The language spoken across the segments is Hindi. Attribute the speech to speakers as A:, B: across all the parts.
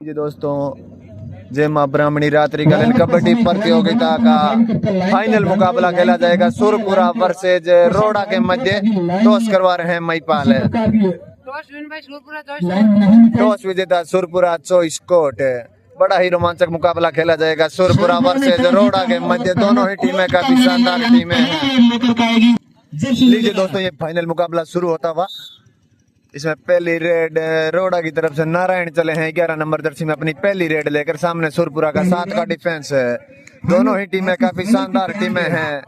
A: जी दोस्तों, जय मां ब्राह्मणी रात्रि कालीन कबड्डी प्रतियोगिता का फाइनल मुकाबला खेला जाएगा। सुरपुरा वर्सेज रोड़ा के मध्य टॉस करवा रहे हैं महिपाल। टॉस विजेता सुरपुरा चॉइस कोट। बड़ा ही रोमांचक मुकाबला खेला जाएगा। सुरपुरा वर्सेज रोड़ा के मध्य दोनों ही टीमें काफी शानदार टीमें हैं। लीजिए दोस्तों, ये फाइनल मुकाबला शुरू होता हुआ। इसमें पहली रेड रोड़ा की तरफ से नारायण चले हैं 11 नंबर जर्सी में अपनी पहली रेड लेकर। सामने सुरपुरा का 7 का डिफेंस है। दोनों ही टीमें काफी शानदार टीमें हैं।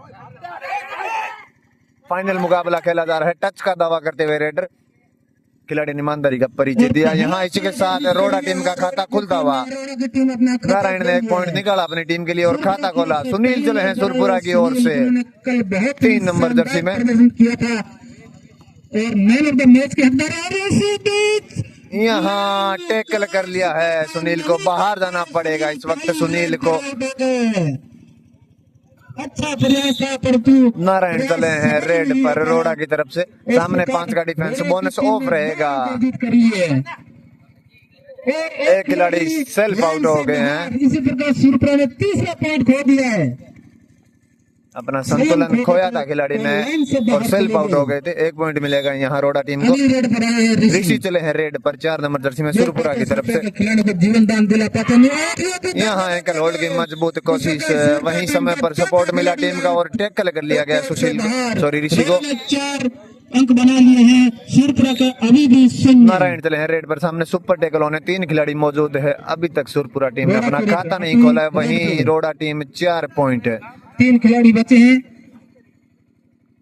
A: फाइनल मुकाबला खेला जा रहा है। टच का दावा करते हुए रेडर खिलाड़ी ने ईमानदारी का परिचय दिया। यहाँ इसी के साथ रोड़ा टीम का खाता खुलता हुआ। नारायण ने 1 पॉइंट निकाला अपनी टीम के लिए और खाता खोला। सुनील चले हैं सुरपुरा की ओर से 3 नंबर जर्सी में।
B: और मैन ऑफ द मैच के हकदार
A: यहाँ टैकल कर लिया है। सुनील को बाहर जाना पड़ेगा इस वक्त। सुनील को
B: अच्छा प्रयास।
A: नारायण चले हैं रेड पर रोड़ा की तरफ से। सामने 5 का डिफेंस बोनस ऑफ रहेगा। एक खिलाड़ी सेल्फ आउट हो गए हैं।
B: इसी प्रकार सुरपुरा ने तीसरा पॉइंट खो दिया है।
A: अपना संतुलन खोया था खिलाड़ी ने और सेल्फ आउट हो गए थे। 1 पॉइंट मिलेगा यहाँ रोड़ा टीम को। ऋषि चले हैं रेड पर 4 नंबर जर्सी में सुरपुरा की तरफ से।
B: खिलाड़ी को जीवन दान दिला पाता नहीं।
A: यहाँ एंकल होल्ड की मजबूत कोशिश। वहीं समय पर सपोर्ट मिला टीम का और टैकल कर लिया गया सुशील सॉरी ऋषि को।
B: 4 अंक बना लिए हैं सुरपुरा का अभी भी शून्य।
A: नारायण चले हैं रेड पर। सामने सुपर टैकल होने 3 खिलाड़ी मौजूद है। अभी तक सुरपुरा टीम ने अपना खाता नहीं खोला है। वहीं रोड़ा टीम 4 पॉइंट है।
B: 3 खिलाड़ी बचे हैं।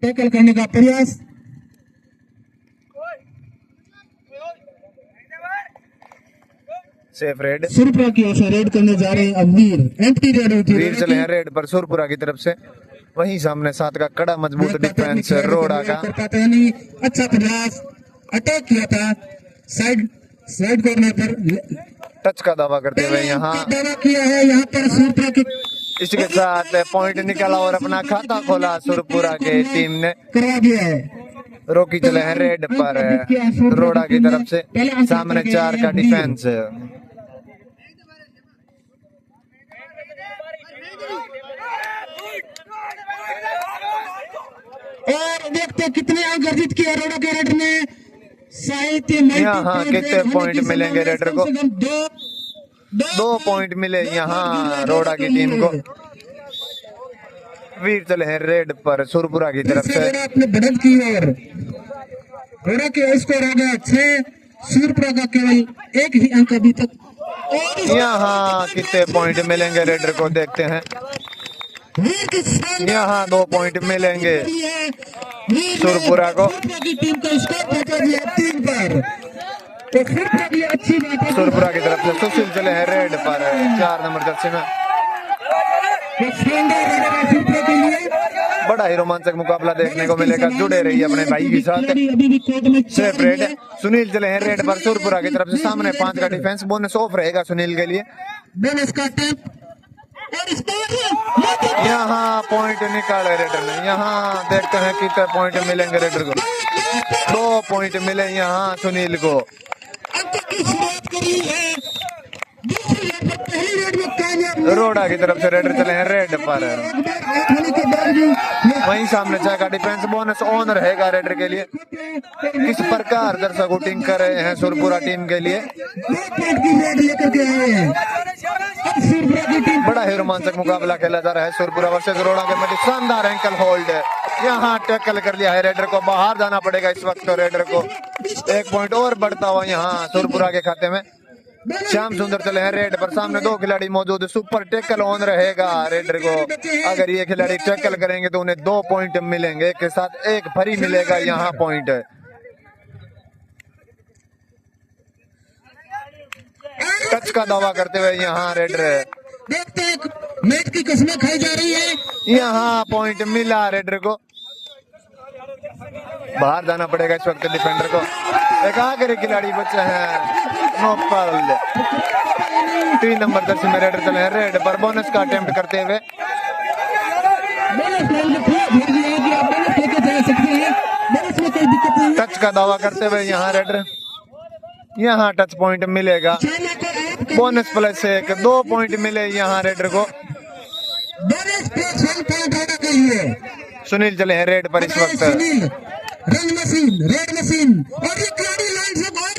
B: टैकल करने का प्रयास।
A: Safe red.
B: सुरपुरा की ओर से रेड करने जा रहे हैं अब वीर। एंटी रेड
A: वीर चले हैं रेड पर सुरपुरा की तरफ से। वहीं सामने 7 का कड़ा मजबूत डिफेंस रोड़ा का।
B: नहीं, अच्छा प्रयास। अटैक किया था साइड कॉर्नर पर।
A: टच का दावा करते हुए यहाँ
B: दावा किया है यहाँ पर सुरपुरा के।
A: इसके साथ पॉइंट निकाला और अपना खाता खोला सुरपुरा के टीम ने।
B: करवा दिया है।
A: रोकी चले हैं रेड पर रोड़ा की तरफ से। सामने 4 का डिफेंस।
B: और देखते कितने अंक अर्जित किया रोड़ा के रेडर ने। साहित्य
A: यहाँ कितने पॉइंट मिलेंगे रेडर को? 2 पॉइंट मिले यहाँ रोड़ा की टीम को। वीर चले हैं रेड पर सुरपुरा की तरफ से।
B: अपने बढ़त की ओर रोड़ा के स्कोर आ गया 6। सुरपुरा का केवल 1 ही अंक अभी तक।
A: यहाँ कितने पॉइंट मिलेंगे रेडर को देखते हैं। यहाँ 2 पॉइंट मिलेंगे सुरपुरा को।
B: टीम का स्कोर पहुंचा दिया 3 पर। तो अच्छी बात है।
A: सुरपुरा की तरफ से सुशील चले हैं रेड पर 4 नंबर जर्सी में। बड़ा ही रोमांचक मुकाबला देखने को मिलेगा। जुड़े रहिए अपने भाई के साथ। Safe red. सुनील चले हैं रेड पर सुरपुरा की तरफ से। सामने 5 का डिफेंस बोनस ऑफ रहेगा सुनील के लिए।
B: बोनस का टैप।
A: यहाँ पॉइंट निकाले रेडर ने। यहाँ देखते हैं कितने पॉइंट मिलेंगे रेडर को। 2 पॉइंट मिले यहाँ सुनील को। रोड़ा की तरफ से रेडर चले हैं रेड पर। वहीं सामने 6 का डिफेंस बोनस ऑन रहेगा रेडर के लिए। किस प्रकार दर्शक वोटिंग कर रहे हैं सुरपुरा टीम के लिए। बड़ा ही रोमांचक मुकाबला खेला जा रहा है सुरपुरा वर्सेस रोड़ा के मध्य। शानदार एंकल होल्ड है। यहाँ टैकल कर लिया है रेडर को। बाहर जाना पड़ेगा इस वक्त रेडर को। 1 पॉइंट और बढ़ता हुआ यहाँ सुरपुरा के खाते में। श्याम सुंदर चले हैं रेड पर। सामने 2 खिलाड़ी मौजूद। सुपर टैकल ऑन रहेगा रेडर को। अगर ये खिलाड़ी टैकल करेंगे तो उन्हें 2 पॉइंट मिलेंगे। एक के साथ 1 फ्री मिलेगा यहाँ पॉइंट। टच का दावा करते हुए यहाँ रेडर।
B: देखते हैं मैच की कसमें खाई जा रही है।
A: यहाँ पॉइंट मिला रेडर को। बाहर जाना पड़ेगा इस वक्त डिफेंडर को। एक आखिरी खिलाड़ी बचे हैं नोपाल। 3 नंबर जर्सी में रेडर चले हैं रेड पर बोनस का अटेम्प्ट करते हुए। टच का दावा करते हुए यहाँ रेडर। यहाँ टच पॉइंट मिलेगा। बोनस प्लस 1, 2 पॉइंट मिले यहाँ रेडर को।
B: बोनस प्लस 1 पॉइंट रोड़ा के लिए।
A: सुनील चले हैं रेड पर इस वक्त।
B: Sunil run machine, red machine, और ये खिलाड़ी लाइन से बहुत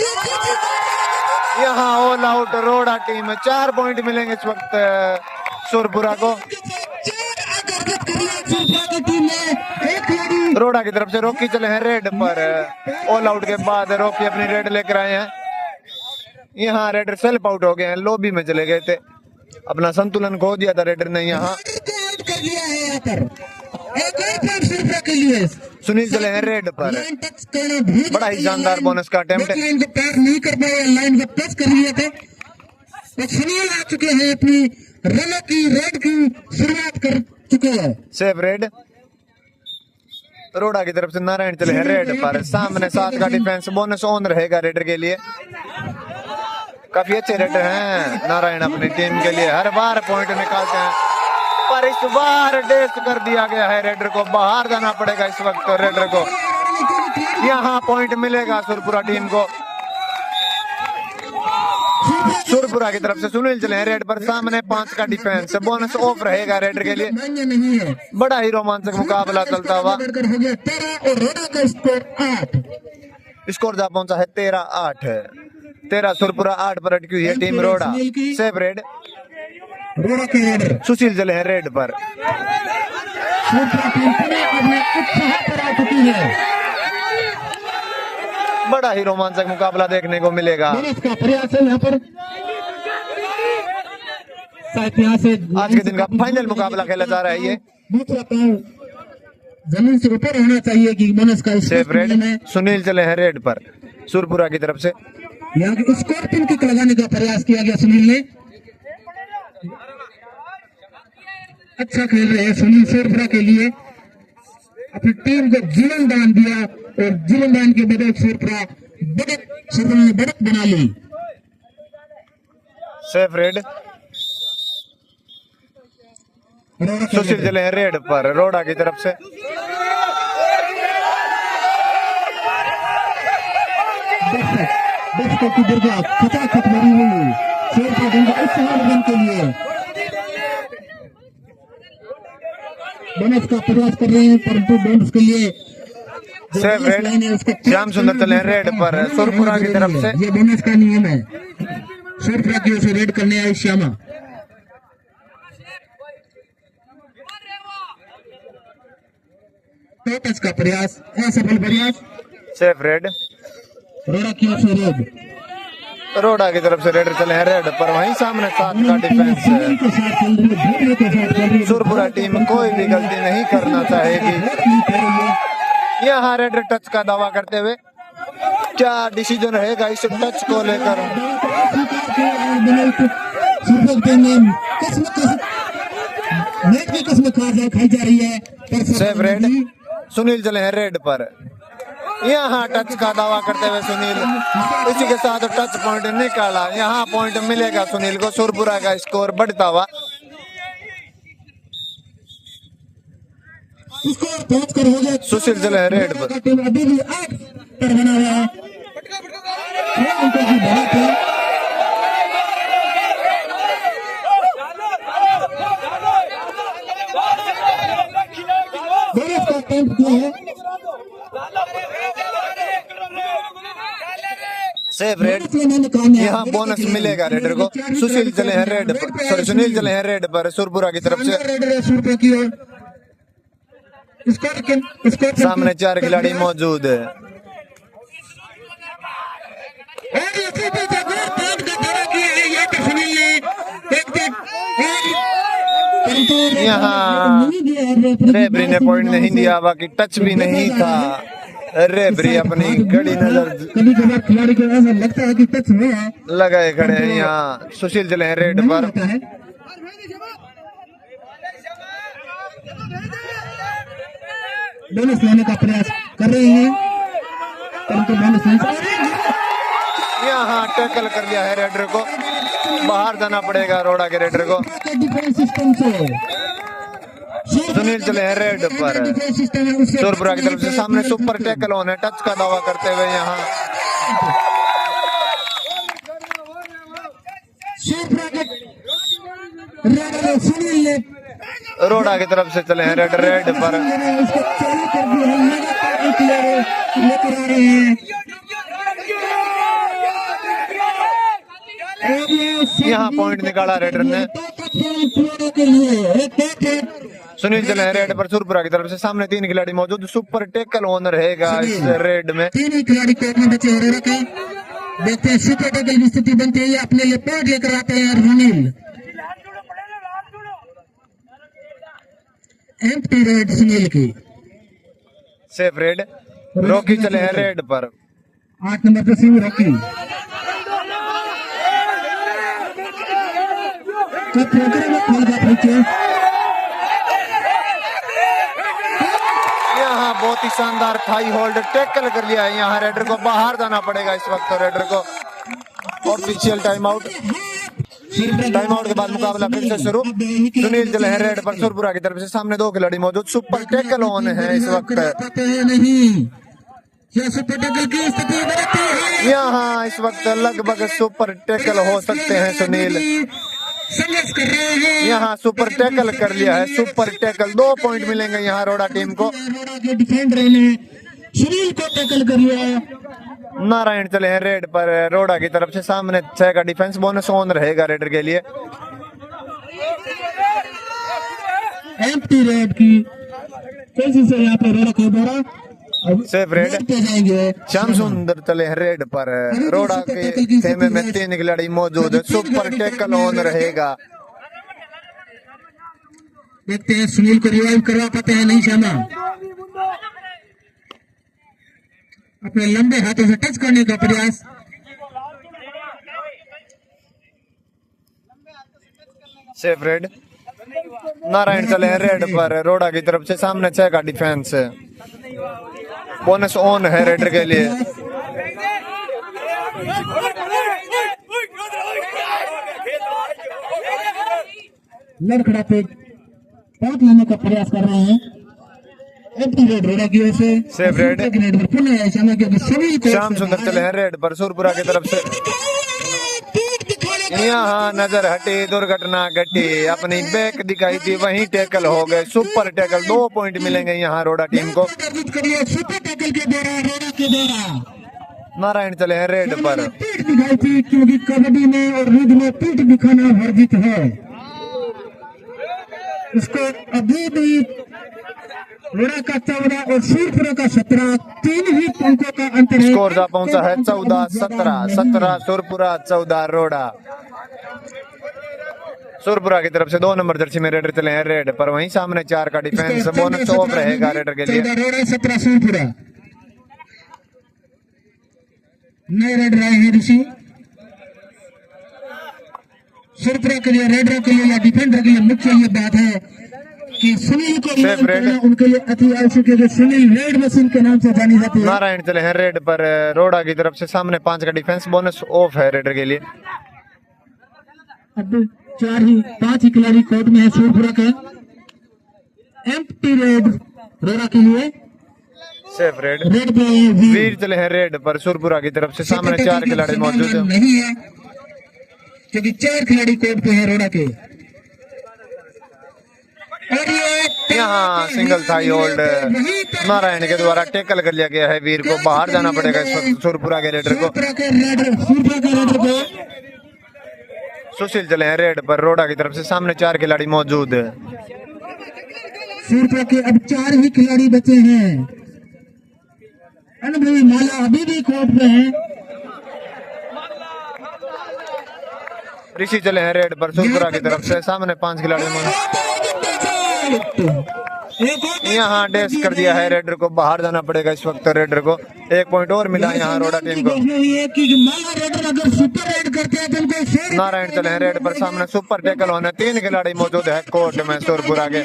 A: यहाँ ऑल आउट रोड़ा टीम। 4 पॉइंट मिलेंगे इस वक्त सुरपुरा को। रोड़ा की तरफ से रॉकी चले हैं रेड पर। ऑल आउट के बाद रॉकी अपनी रेड लेकर आए हैं। यहाँ रेडर सेल्फ आउट हो गए हैं, लॉबी में चले गए थे, अपना संतुलन खो दिया था रेडर ने यहाँ। सुनील चले हैं रेड पर। बड़ा ही शानदार बोनस का अटेम्प्ट है।
B: लाइन को पार नहीं कर पाए, लाइन को टच कर लिए थे। तो सुनील आ चुके हैं, अपनी रनों की रेड की शुरुआत कर चुके हैं।
A: Safe red. रोड़ा की तरफ से नारायण चले हैं रेड पर। सामने 7 का डिफेंस, बोनस ऑन रहेगा रेडर के लिए। काफी अच्छे रेडर हैं नारायण अपनी टीम के लिए, हर बार पॉइंट निकालते हैं, पर इस बार डेस्ट कर दिया गया है रेडर को। बाहर जाना पड़ेगा इस वक्त रेडर को। यहाँ पॉइंट मिलेगा सुरपुरा टीम को। सुरपुरा की तरफ से सुनील चले हैं रेड पर। सामने 5 का डिफेंस, बोनस ऑफ रहेगा रेडर के लिए। बड़ा ही रोमांचक मुकाबला चलता हुआ। स्कोर जा पहुंचा है 13-8। 13 सुरपुरा, 8 पर अटकी हुई है टीम रोड़ा। Safe red. सुशील चले हैं रेड पर। बड़ा ही रोमांचक मुकाबला देखने को मिलेगा।
B: प्रयास है यहाँ पर, यहाँ से
A: आज के दिन का फाइनल मुकाबला खेला जा रहा है। ये
B: दूसरा पांव जमीन से ऊपर होना चाहिए कि बोनस का।
A: Safe red. सुनील चले हैं रेड पर सुरपुरा की तरफ से।
B: यहाँ के स्कॉर्पियन किक लगाने का प्रयास किया गया सुनील ने। अच्छा खेल रहे हैं सुनील सुरपुरा के लिए। अपनी टीम को जीवन दान दिया और जीवन दान के बदले सुरपुरा ने बढ़त बना ली।
A: Safe red. सुशील चले हैं रेड पर रोड़ा की तरफ से।
B: दर्शकों की दुर्गा खचाखच भरी हुई सुरपुरा टीम को इस रन के लिए बोनस का प्रयास कर रहे हैं, परंतु बोनस के लिए
A: सेफ रेड। श्याम सुंदर चले हैं रेड पर सुरपुरा की तरफ से।
B: ये बोनस का नियम है, सुरपुरा की ओर से रेड करने आए श्यामा। टच का प्रयास, असफल प्रयास।
A: Safe red.
B: रोड़ा की ओर से रेड।
A: रोड़ा की तरफ से रेडर चले हैं रेड पर। वहीं सामने 7 का डिफेंस है। सुरपुरा टीम कोई भी गलती नहीं करना चाहेगी। यहाँ रेडर टच का दावा करते हुए क्या डिसीजन रहेगा इस टच को लेकर।
B: खाई जा रही है।
A: Safe red. सुनील चले हैं रेड पर। यहाँ टच का दावा करते हुए सुनील, इसी के साथ टच पॉइंट निकाला। यहाँ पॉइंट मिलेगा सुनील को। सुरपुरा का स्कोर बढ़ता हुआ। सुशील चले हैं रेड पर।
B: अभी भी 8 पर बना हुआ है।
A: Safe red. यहाँ बोनस मिलेगा रेडर को। सुशील चले हैं रेड पर, सॉरी सुनील चले हैं रेड पर सुरपुरा की तरफ से। सामने 4 खिलाड़ी मौजूद है। यहाँ रेफरी ने पॉइंट नहीं दिया, बाकी टच भी नहीं था। रेफरी अपनी घड़ी नजर
B: कभी कभार खिलाड़ी को ऐसा लगता है कि टच हुआ है,
A: लगाए खड़े हैं। यहाँ सुशील चले हैं रेड पर।
B: बोनस लेने का प्रयास कर रहे हैं, परंतु बोनस
A: यहाँ टैकल कर दिया है रेडर को। बाहर जाना पड़ेगा रोड़ा के रेडर को।
B: सिस्टम से
A: सुनील चले हैं रेड पर। सुरपुरा की तरफ से सामने सुपर टैकल ऑन है, टच का दावा करते हुए यहाँ
B: सूरपुरा के रेडर सुनील ने
A: रोड़ा की तरफ से चले हैं रेड पर
B: उसको चालू कर दिया है, लगातार एक लेकर आ रहे हैं।
A: यहाँ पॉइंट निकाला रेडर ने।
B: के लिए एक
A: सुनील चले हैं रेड पर सूरपुरा की तरफ से। सामने 3 खिलाड़ी मौजूद, सुपर टैकल ऑन रहेगा इस रेड में।
B: 3 खिलाड़ी कोर्ट में बचे हो रहे। देखते हैं सुपर टैकल की स्थिति बनती है, अपने लिए पॉइंट लेकर आते हैं सुनील। एम्प्टी रेड सुनील की,
A: सेफ रेड। रॉकी चले हैं रेड पर।
B: 8 नंबर पे सिंह रॉकी
A: यहाँ बहुत ही शानदार थाई होल्ड टैकल कर लिया है। यहाँ रेडर को बाहर जाना पड़ेगा इस वक्त। तो रेडर को ऑफिशियल टाइम आउट के बाद मुकाबला फिर से शुरू। सुनील चले हैं रेड पर सूरपुरा की तरफ से। सामने 2 खिलाड़ी मौजूद, सुपर टैकल ऑन है इस वक्त। यहाँ इस वक्त लगभग सुपर टैकल हो सकते हैं सुनील।
B: संघर्ष कर रहे हैं,
A: यहाँ सुपर टैकल कर लिया है। सुपर टैकल 2 पॉइंट मिलेंगे यहाँ रोड़ा टीम को।
B: रोड़ा के डिफेंडर ने सुनील को टैकल कर लिया है।
A: नारायण चले हैं रेड पर रोड़ा की तरफ से। सामने 6 का डिफेंस बोनस ऑन रहेगा रेडर के लिए।
B: एम्प्टी रेड की कोशिश है यहाँ पे रोड़ा को बोरा
A: सेफ रेड।
B: जाएंगे।
A: श्याम सुंदर चले हैं रेड पर। रोड़ा के खेमे में 3 खिलाड़ी मौजूद है। सुपर टैकल ऑन रहेगा।
B: देखते हैं सुनील को रिवाइव करवा पाते हैं नहीं श्यामा। अपने लंबे हाथों से टच करने का प्रयास।
A: Safe red. नारायण चले हैं रेड पर रोड़ा की तरफ से। सामने 6 का डिफेंस। बोनस ऑन है रेडर के लिए।
B: लड़खड़ा पे पॉइंट लेने का प्रयास कर रहे हैं। एम्प्टी रेड रोड़ा की ओर से।
A: Safe red. श्याम सुंदर चले हैं रेड पर सूरपुरा की तरफ से। यहाँ नजर हटी, दुर्घटना घटी, अपनी बैक दिखाई थी, वहीं टैकल हो गए। सुपर टैकल 2 पॉइंट मिलेंगे यहाँ रोड़ा टीम को।
B: सुपर टैकल के द्वारा रोड़ा के द्वारा
A: नारायण चले हैं रेड पर।
B: पीठ दिखाई थी, क्योंकि कबड्डी में और युद्ध में पीठ दिखाना वर्जित है। इसको अभी भी रोड़ा का 14 और सूरपुरा का 17, 3 ही अंकों का अंतर है।
A: स्कोर जा पहुंचा है 14-17। 17 सूरपुरा, 14 रोड़ा। सूरपुरा की तरफ से 2 नंबर जर्सी में रेडर चले हैं रेड पर। वहीं सामने 4 का डिफेंस। बोनस ऑफ रहेगा रेडर के लिए।
B: 14 रोड़ा, 17 सूरपुरा। नए रेडर आए हैं ऋषि। सूरपुरा के लिए, रेडर के लिए या डिफेंडर के लिए मुख्य ये बात है कि सुनील को उनके लिए अति आवश्यक है। सुनील रेड मशीन के नाम से जानी जाती है।
A: नारायण चले हैं रेड पर रोड़ा की तरफ से। सामने 5 का डिफेंस। बोनस ऑफ है रेडर के लिए।
B: अब 5 ही खिलाड़ी कोर्ट में है सूरपुरा के। एम्प्टी रेड रोड़ा के लिए।
A: Safe red.
B: रेड पे
A: वीर चले हैं रेड पर सूरपुरा की तरफ से। सामने 4 खिलाड़ी मौजूद है।
B: नहीं है, क्योंकि 4 खिलाड़ी कोर्ट पे है रोड़ा के। और
A: यहाँ सिंगल थाई होल्ड नारायण के द्वारा टैकल कर लिया गया है। वीर को बाहर जाना पड़ेगा इस वक्त सूरपुरा के रेडर को। सुशील चले हैं रेड पर रोड़ा की तरफ से। सामने 4 खिलाड़ी मौजूद है।
B: सूरपुरा के अब 4 ही खिलाड़ी बचे हैं। अनुभवी माला अभी भी कोर्ट में है।
A: ऋषि चले हैं रेड पर सूरपुरा की तरफ से। सामने 5 खिलाड़ी मौजूद। यहाँ डैश कर दिया है रेडर को। बाहर जाना पड़ेगा इस वक्त रेडर को। 1 पॉइंट और मिला यहाँ रोड़ा टीम को। नारायण चले हैं रेड पर। सामने सुपर टैकल होने 3 खिलाड़ी मौजूद है कोर्ट में सूरपुरा के।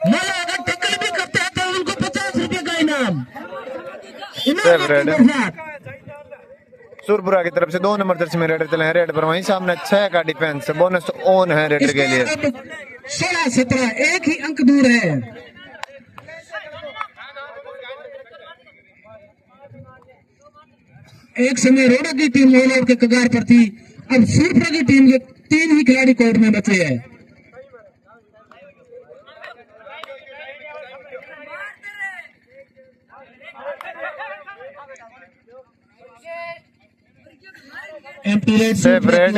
B: अगर टैकल भी करते हैं तो उनको 50 रुपए का इनाम।
A: Safe red. सूरपुरा की तरफ से 2 नंबर जर्सी में रेडर चले हैं रेड पर। वहीं सामने 6 का डिफेंस। बोनस ऑन है रेडर के लिए।
B: 16-17 एक ही अंक दूर है। एक समय रोड़ा की टीम ऑल आउट के कगार पर थी। अब सूरपुरा की टीम के 3 ही खिलाड़ी कोर्ट में बचे हैं।
A: सेफ रेड,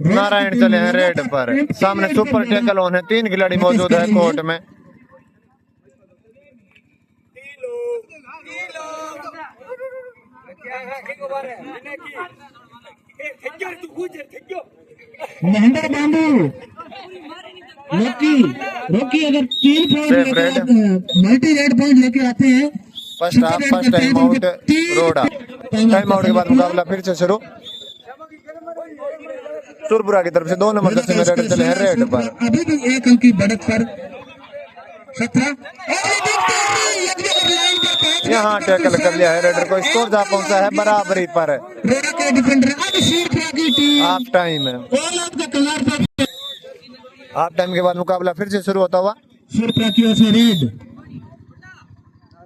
A: नारायण चले हैं रेड पर। सामने सुपर टैकल ऑन है, 3 खिलाड़ी मौजूद है कोर्ट में।
B: महेंद्र बाबू रोकी अगर 3 पॉइंट मल्टी रेड पॉइंट लेके आते हैं।
A: First half first time out रोड़ा। टाइम आउट के बाद मुकाबला फिर से शुरू। सुरपुरा की तरफ से 2 नंबर जर्सी में रेड चले हैं रेड पर।
B: अभी भी 1 अंक की बढ़त पर 17।
A: यहाँ टैकल कर लिया है रेडर को। स्कोर जहाँ पहुंचा है बराबरी पर।
B: रोड़ा के डिफेंडर अब सूरपुरा की टीम
A: हाफ टाइम है।
B: ऑल आउट के कगार पर।
A: हाफ टाइम के बाद मुकाबला फिर से शुरू होता हुआ।
B: सूरपुरा की ओर से रेड।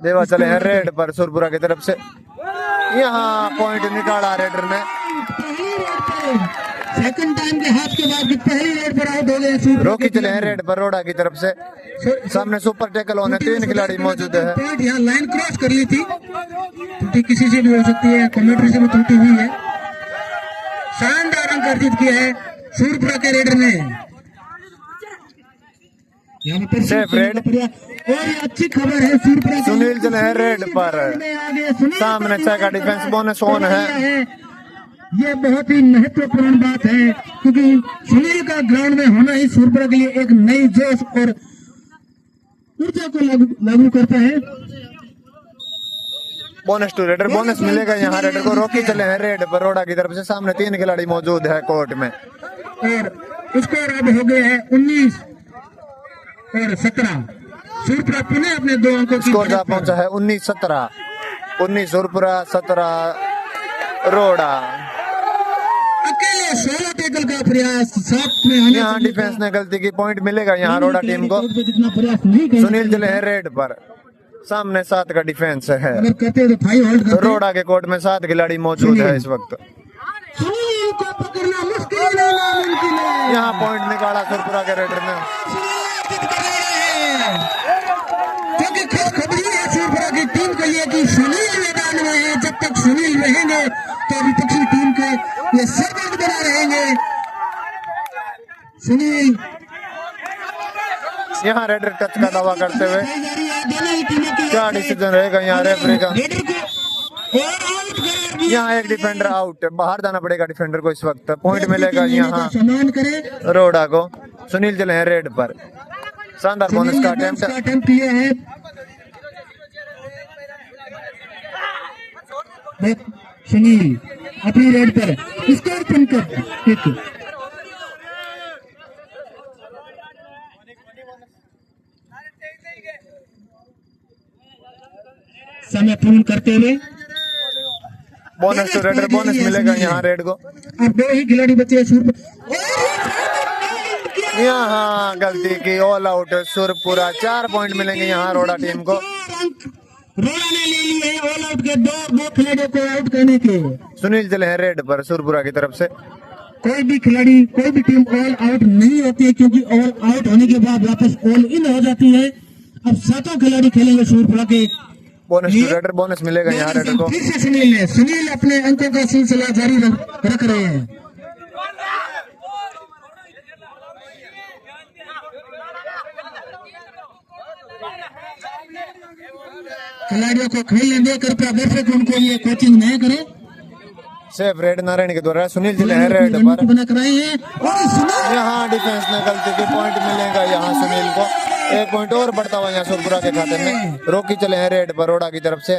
A: देवा चले हैं रेड पर सुरपुरा की तरफ से। यहाँ पॉइंट निकाला रेडर ने।
B: सेकंड टाइम के हाथ के बाद पहली रेड पर आउट हो गए।
A: रोकी चले हैं रेड पर रोड़ा की तरफ से। सामने सुपर टैकल होने 3 खिलाड़ी मौजूद है।
B: यहाँ लाइन क्रॉस कर ली थी। त्रुटि किसी से भी हो सकती है, कमेंट्री से भी त्रुटि हुई है। शानदार अंक अर्जित किया है सूरपुरा के रेडर ने। यहाँ पर
A: सेफ रेड।
B: और ये अच्छी खबर है सूरपुरा।
A: सुनील चले हैं रेड पर। सामने 6 का डिफेंस बोनस ऑन है।
B: ये बहुत ही महत्वपूर्ण बात है क्योंकि सुनील का ग्राउंड में होना ही सूरपुरा के लिए एक नई जोश और ऊर्जा को लागू करता है।
A: बोनस टू रेडर, बोनस मिलेगा यहाँ रेडर को। रोकी चले हैं रेड पर रोड़ा की तरफ से। सामने 3 खिलाड़ी मौजूद है कोर्ट में।
B: और स्कोर अब हो गए हैं 19 और 17। सूरपुरा पुनः अपने 2 अंकों की
A: स्कोर जहाँ पहुंचा है 19-17। 19 सुरपुरा, 17 रोड़ा।
B: अकेले 16 टैकल का प्रयास, 7 में आने
A: यहाँ डिफेंस ने गलती की। पॉइंट मिलेगा यहाँ रोड़ा टीम को।
B: जितना प्रयास नहीं कर
A: सुनील चले हैं रेड पर। सामने 7 का डिफेंस है।
B: अगर कहते तो थाई होल्ड करते।
A: रोड़ा के कोर्ट में 7 खिलाड़ी मौजूद है इस वक्त।
B: सुनील को पकड़ना मुश्किल है, नामुमकिन है।
A: यहाँ पॉइंट निकाला सुरपुरा के रेडर ने।
B: क्योंकि खुशखबरी है सूरपुरा की टीम के लिए कि सुनील मैदान में है। जब तक सुनील रहेंगे तो विपक्षी टीम के ये सरदर्द बना रहेंगे। सुनील
A: यहाँ रेडर टच का दावा करते हुए क्या डिसीजन रहेगा यहाँ रेफरी का। यहाँ एक डिफेंडर आउट, बाहर जाना पड़ेगा डिफेंडर को इस वक्त। पॉइंट मिलेगा यहाँ रोड़ा को। सुनील चले हैं रेड पर। शानदार बोनस का अटेम्प्ट
B: किया है। सुनील अपनी रेड पर स्कोर बनकर समय पूर्ण करते हुए
A: बोनस टू रेडर, बोनस मिलेगा यहाँ रेड को।
B: अब 2 ही खिलाड़ी बचे हैं।
A: यहाँ गलती की, ऑल आउट सुरपुरा। 4 पॉइंट मिलेंगे यहाँ रोड़ा टीम को।
B: रोड़ा ने ले लिए ऑल आउट के 2 खिलाड़ियों को आउट करने के।
A: सुनील चले हैं रेड पर सुरपुरा की तरफ से।
B: कोई भी खिलाड़ी, कोई भी टीम ऑल आउट नहीं होती है क्योंकि ऑल आउट होने के बाद वापस ऑल इन हो जाती है। अब 7 खिलाड़ी खेलेंगे सूरपुरा के।
A: बोनस टू रेडर, बोनस मिलेगा यहाँ रेडर को।
B: फिर से सुनील अपने अंकों का सिलसिला जारी रख रहे हैं। खिलाड़ियों को खेलने देकर दर्शक उनको ये कोचिंग नहीं करे।
A: सेफ रेड नारायण के द्वारा। सुनील जिले हैं रेड पर।
B: बना कराए हैं और
A: यहाँ डिफेंस ने गलती की। पॉइंट मिलेगा यहाँ सुनील को। 1 पॉइंट और बढ़ता हुआ यहाँ सुरपुरा के खाते में। रोकी चले हैं रेड पर रोड़ा की तरफ से।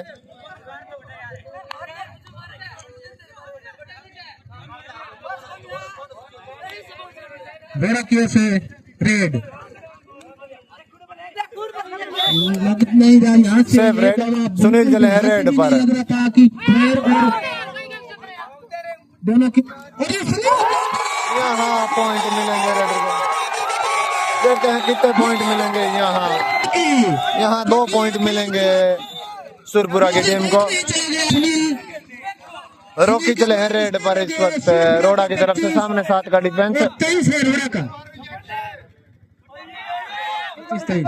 B: रोड़ा की ओर से रेड नहीं रहा यहाँ से।
A: सेफ रेड, सुनील चले हैं रेड पर।
B: लग रहा था कि और दोनों की
A: यहाँ पॉइंट मिलेंगे रेडर को। देखते हैं कितने पॉइंट मिलेंगे यहाँ। यहाँ 2 पॉइंट मिलेंगे सुरपुरा की टीम को। रोकी चले हैं रेड पर इस वक्त रोड़ा की तरफ से, सामने 7 का डिफेंस।
B: 23 है रोड़ा का, 23।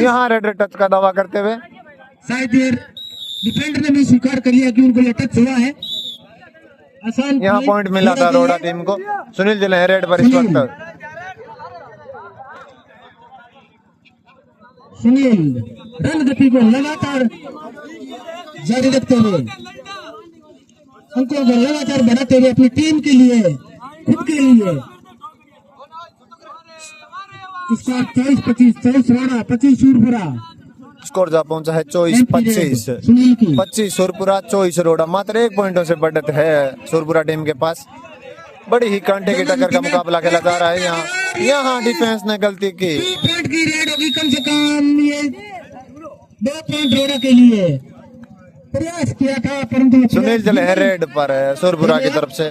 A: यहाँ रेड टच का दावा करते हुए
B: शायद ये डिफेंडर ने भी स्वीकार किया कि उनको ये टच हुआ है। आसान
A: यहाँ पॉइंट मिला था रोड़ा टीम को। सुनील चले हैं रेड पर इस वक्त।
B: सुनील रन गति को लगातार जारी रखते हुए, अंकों को लगातार बढ़ाते हुए अपनी टीम के लिए, खुद के लिए। इसका 24-25, 24 रोड़ा, 25 सूरपुरा।
A: स्कोर जा पहुंचा है 24-25।
B: सुनील की
A: 25 सूरपुरा, 24 रोड़ा। मात्र 1 पॉइंटों से बढ़त है सूरपुरा टीम के पास। बड़ी ही कांटे की टक्कर का मुकाबला खेला जा रहा है। यहाँ डिफेंस ने गलती की।
B: 2 पॉइंट की रेड होगी कम से कम। ये 2 पॉइंट रोड़ा के लिए प्रयास किया था, परंतु
A: सुनील चले हैं रेड पर सूरपुरा की तरफ से।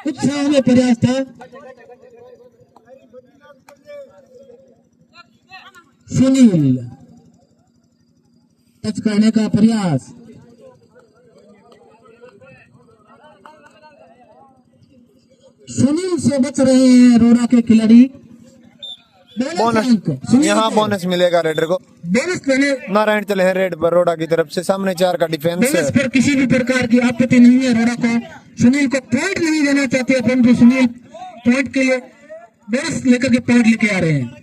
B: उत्साह में प्रयास था। सुनील टच करने का प्रयास, सुनील से बच रहे हैं रोड़ा के खिलाड़ी।
A: बोनस, यहाँ बोनस मिलेगा रेडर को।
B: बोनस लेने,
A: नारायण चले हैं रेड पर रोड़ा की तरफ से, सामने 4 का डिफेंस।
B: बोनस पर किसी भी प्रकार की आपत्ति नहीं है रोड़ा को। सुनील को पॉइंट नहीं देना चाहते, परंतु सुनील पॉइंट के लिए बोनस लेकर के पॉइंट लेके आ रहे हैं।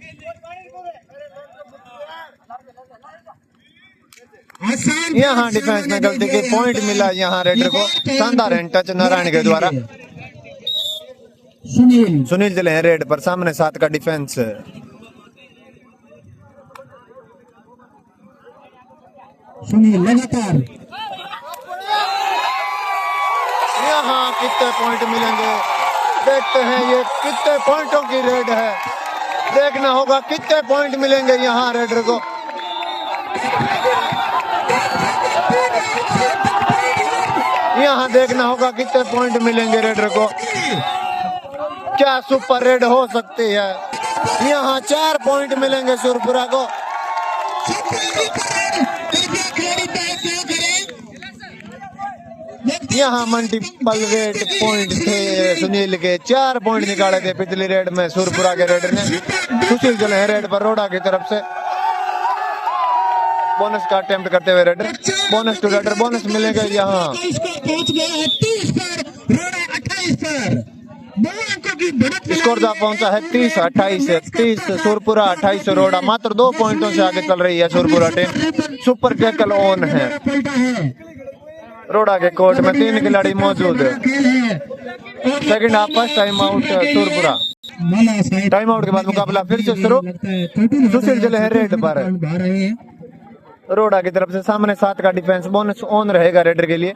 B: आसान
A: यहाँ डिफेंस में गलती की, पॉइंट मिला यहाँ रेडर को। शानदार हैंड टच नारायण के द्वारा। सुनील चले हैं रेड पर, सामने 7 का डिफेंस।
B: सुनील लगातार,
A: यहाँ कितने पॉइंट मिलेंगे देखते हैं। ये कितने पॉइंटों की रेड है, देखना होगा कितने पॉइंट मिलेंगे यहाँ रेडर को। यहाँ देखना होगा कितने पॉइंट मिलेंगे रेडर को। क्या सुपर रेड हो सकती है। यहाँ 4 पॉइंट मिलेंगे सूरपुरा को। यहाँ मल्टीपल रेड पॉइंट थे सुनील के। 4 पॉइंट निकाले थे पिछली रेड में सूरपुरा के रेडर ने। सुशील चले हैं रेड पर रोड़ा की तरफ से। बोनस का अटेम्प्ट करते हुए raider. Bonus to raider, bonus मिलेगा यहाँ। स्कोर जा पहुंचा है 30-28। 30 सूरपुरा, 28 रोड़ा। मात्र 2 पॉइंटों से आगे चल रही है Surpura team. Super tackle on है रोड़ा के कोर्ट में। 3 खिलाड़ी मौजूद है। Second half first time out Surpura. Time out के बाद मुकाबला फिर से शुरू। सुशील चले हैं रेड पर रोड़ा की तरफ से, सामने 7 का डिफेंस। बोनस ऑन रहेगा रेडर के लिए।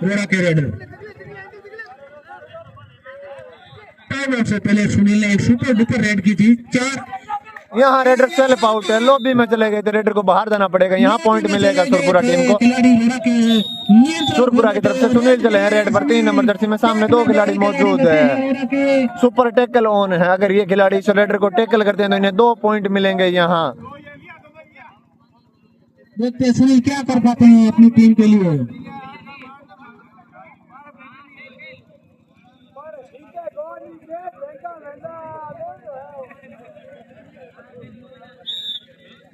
B: से पहले सुनील ने एक सुपर डुपर रेड की थी। 4
A: यहाँ रेडर सेल्फ आउट है, लॉबी में चले गए थे। रेडर को बाहर जाना पड़ेगा। यहाँ पॉइंट मिलेगा सूरपुरा टीम को। सूरपुरा की तरफ से सुनील चले हैं रेड पर, 3 नंबर जर्सी में। सामने 2 खिलाड़ी मौजूद है। सुपर टैकल ऑन है। अगर ये खिलाड़ी इस रेडर को टैकल करते हैं तो इन्हें 2 पॉइंट मिलेंगे यहाँ।
B: देखते हैं सुनील क्या कर पाते हैं अपनी टीम के लिए।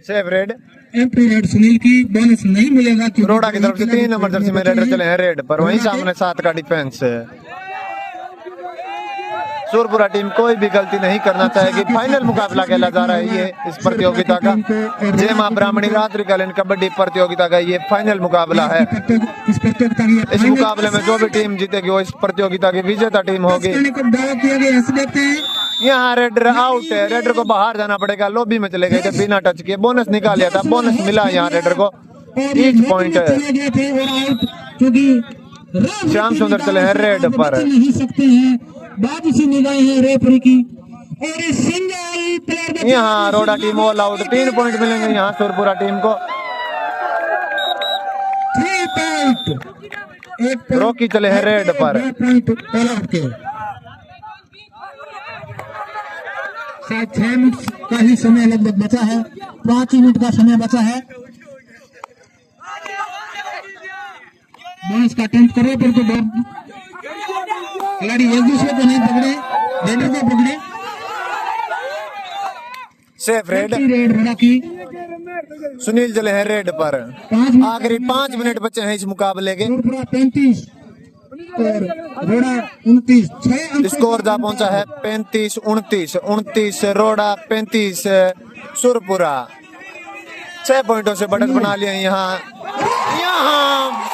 A: Safe red,
B: entry red Sunil की। बोनस नहीं मिलेगा
A: रोड़ा की तरफ से। 3 नंबर जर्सी में रेडर चले हैं रेड पर, वहीं सामने 7 का डिफेंस है। सूरपुरा टीम कोई भी गलती नहीं करना चाहेगी। फाइनल मुकाबला खेला जा रहा है ये इस प्रतियोगिता का। जय मां ब्राह्मणी रात्रिकालीन कबड्डी प्रतियोगिता का ये फाइनल मुकाबला है। इस मुकाबले में जो भी टीम जीतेगी वो इस प्रतियोगिता की विजेता टीम होगी। यहाँ रेडर आउट है। रेडर को बाहर जाना पड़ेगा। लॉबी में चले गए थे बिना टच किए। बोनस निकाल लिया था, बोनस मिला यहाँ रेडर को। 1 पॉइंट है। श्याम सुंदर चले हैं रेड पर। यहाँ रोड़ा टीम ऑल आउट। 3 पॉइंट मिलेंगे यहाँ सूरपुरा टीम को। रोकी चले हैं रेड पर।
B: शायद 6 मिनट का ही समय लगभग बचा है, 5 ही मिनट का समय बचा है। बोनस का अटेम्प्ट करो पर तो खिलाड़ी एक दूसरे को नहीं पकड़े, रेडर को पकड़े।
A: सेफ रेड,
B: रेड रोड़ा की
A: सुनील चले हैं रेड पर।
B: 5 मिनट
A: आखिरी 5 मिनट बचे हैं इस मुकाबले के।
B: सुरपुरा 35 और रोड़ा 29, 6 अंक
A: स्कोर जा पहुंचा है 35-29, 29 रोड़ा, 35 सुरपुरा। 6 पॉइंटों से बढ़त बना लिया। यहाँ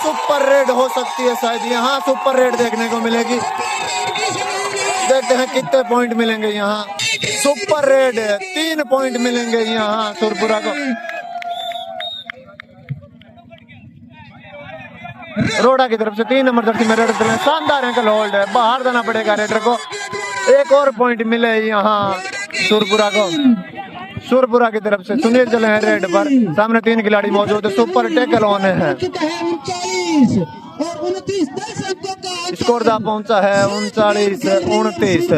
A: सुपर रेड हो सकती है, शायद यहाँ सुपर रेड देखने को मिलेगी। देखते हैं कितने पॉइंट मिलेंगे यहाँ। सुपर रेड 3 पॉइंट मिलेंगे यहाँ सुरपुरा को। रोड़ा की तरफ से 3 नंबर जर्सी में रेड चले, शानदार एंकल होल्ड है, बाहर जाना पड़ेगा रेडर को। एक और पॉइंट मिले यहाँ सुरपुरा को। सुरपुरा की तरफ से सुनील चले हैं रेड पर, सामने 3 खिलाड़ी मौजूद है, सुपर टैकल ऑन है। स्कोर जा पहुंचा है 39-29।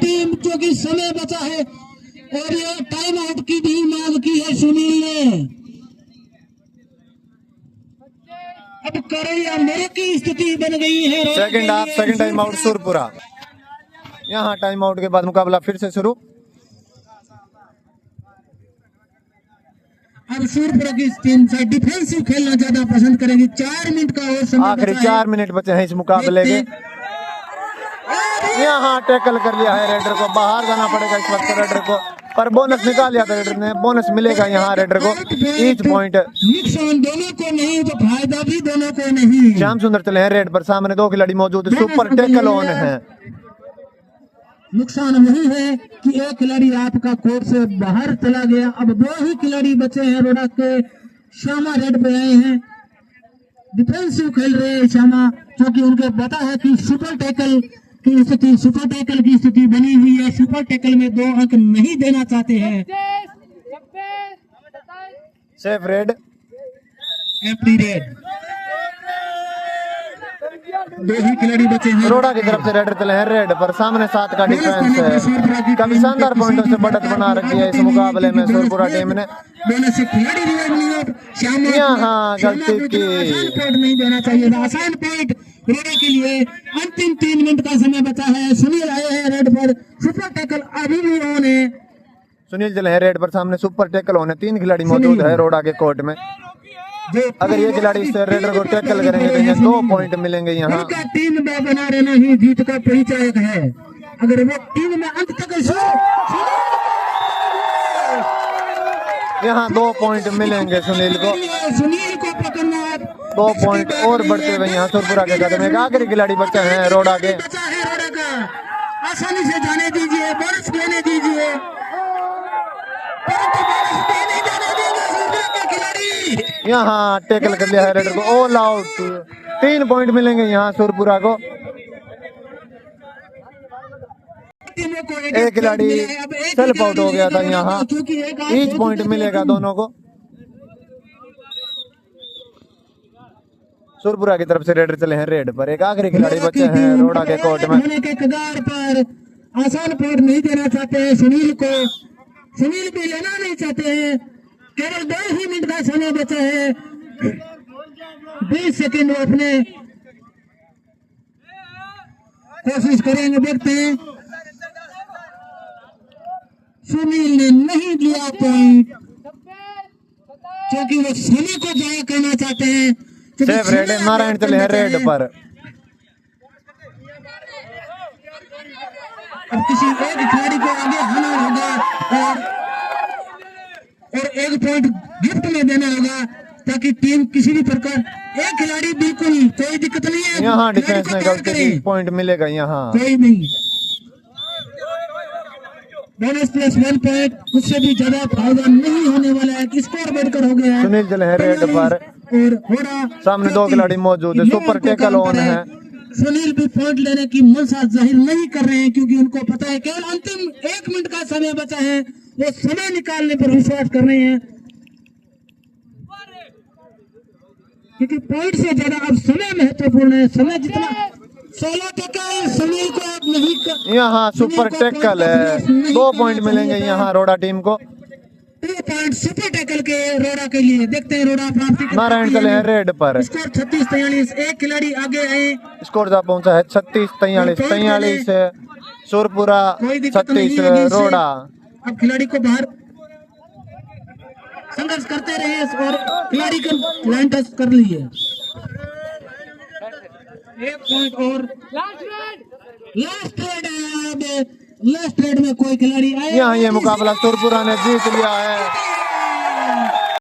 B: टीम जो कि समय बचा है और ये टाइम आउट की भी मांग की है सुनील ने। अब करो या मरो की स्थिति बन गई है।
A: Second half, second time out Surpura. यहाँ टाइम आउट के बाद मुकाबला फिर से शुरू।
B: अब सुरपुरा की टीम से डिफेंसिव खेलना ज्यादा पसंद करेगी। 4 मिनट का और समय
A: आखिरी
B: बचा है।
A: 4 मिनट बचे हैं इस मुकाबले के। यहाँ टैकल कर लिया है रेडर को, बाहर जाना पड़ेगा इस वक्त रेडर को, पर बोनस निकाल लिया था रेडर ने। बोनस मिलेगा यहाँ रेडर को, ईच पॉइंट।
B: नुकसान दोनों को नहीं तो फायदा भी दोनों को नहीं।
A: श्याम सुंदर चले हैं रेड पर, सामने 2 खिलाड़ी मौजूद है, सुपर टैकल ऑन है।
B: नुकसान वही है कि एक खिलाड़ी आपका कोर्ट से बाहर चला गया। अब 2 ही खिलाड़ी बचे हैं रोड़ा के। श्यामा रेड पे आए हैं, डिफेंसिव खेल रहे हैं श्यामा, क्योंकि उनको पता है कि सुपर टैकल की स्थिति, सुपर टैकल की स्थिति बनी हुई है। सुपर टैकल में 2 अंक नहीं देना चाहते हैं।
A: Safe red,
B: empty red. 2 ही खिलाड़ी बचे हैं।
A: रोड़ा की तरफ से रेडर चले हैं रेड पर, सामने 7 का डिफेंस है। काफी शानदार पॉइंटों से बढ़त बना रखी है इस मुकाबले में सुरपुरा टीम ने। यहाँ गलती की,
B: पॉइंट नहीं देना चाहिए था, आसान पॉइंट रोड़ा के लिए। अंतिम 3 मिनट का समय बचा है। सुनील आए हैं रेड पर, सुपर टैकल अभी भी ऑन है।
A: सुनील चले हैं रेड पर, सामने सुपर टैकल ऑन है। 3 खिलाड़ी मौजूद है रोड़ा के कोर्ट में। अगर ये खिलाड़ी इस रेडर को टैकल करेंगे तो इन्हें 2 पॉइंट मिलेंगे यहाँ।
B: उनका टीम में बना रहना ही जीत का परिचायक है। अगर वो टीम में अंत तक
A: यहाँ 2 पॉइंट मिलेंगे सुनील को।
B: सुनील को पकड़ना,
A: 2 पॉइंट और बढ़ते हुए यहाँ सुरपुरा के कदम। एक आखिरी खिलाड़ी बचा है रोड़ा के।
B: बचा है रोड़ा का, आसानी से जाने दीजिए, बोनस देने दीजिए।
A: यहाँ टैकल कर लिया है रेडर को, ऑल आउट। 3 पॉइंट मिलेंगे यहाँ सुरपुरा को। एक खिलाड़ी सेल्फ आउट हो गया था यहाँ, ईच पॉइंट मिलेगा दोनों को। सुरपुरा की तरफ से रेडर चले हैं रेड पर, एक आखिरी खिलाड़ी बचे हैं रोड़ा के कोर्ट में।
B: के कगार पर आसान पॉइंट नहीं देना चाहते हैं सुनील को, सुनील भी लेना नहीं चाहते हैं। केवल 2 ही मिनट का समय बचा है। 20 सेकंड अपने कोशिश करेंगे, देखते हैं। सुनील ने नहीं लिया पॉइंट क्योंकि वो समय को जाया करना चाहते हैं।
A: सेफ रेड, नारायण चले हैं रेड पर।
B: अब किसी एक खिलाड़ी को आगे आना होगा और 1 पॉइंट गिफ्ट में देना होगा ताकि टीम किसी भी प्रकार, एक खिलाड़ी बिल्कुल कोई दिक्कत नहीं है।
A: यहाँ डिफेंस में गलती की, पॉइंट मिलेगा यहाँ।
B: कोई नहीं, बोनस प्लस 1 पॉइंट, उससे भी ज्यादा फायदा नहीं होने वाला है। स्कोर बढ़कर हो गया है।
A: सुनील चले हैं रेड पर
B: और हो रहा,
A: सामने 2 खिलाड़ी मौजूद है, सुपर टैकल ऑन है।
B: सुनील भी पॉइंट लेने की मनसा जाहिर नहीं कर रहे हैं क्योंकि उनको पता है केवल अंतिम 1 मिनट का समय बचा है। वो समय निकालने पर विश्वास कर रहे हैं क्योंकि पॉइंट से ज्यादा अब समय महत्वपूर्ण है। सोलो टैकल सुनील को अब नहीं
A: यहाँ सुपर टैकल है, 2 पॉइंट मिलेंगे यहाँ रोड़ा टीम को।
B: 2 पॉइंट सुपर टैकल के रोड़ा के लिए। देखते हैं रोड़ा प्राप्ति कर
A: नारायण
B: पाती है।
A: चले हैं रेड पर।
B: स्कोर 36-43, एक खिलाड़ी आगे आए।
A: स्कोर जा पहुंचा है 36-43 है। सुरपुरा
B: कोई दिक्कत नहीं
A: 36
B: है अभी से।
A: रोड़ा।
B: अब खिलाड़ी को बाहर संघर्ष करते रहे और खिलाड़ी को लाइन टच कर लिए। 1 पॉइंट और लास्ट रेड में कोई खिलाड़ी आए।
A: यहाँ ये मुकाबला सुरपुरा ने जीत लिया है।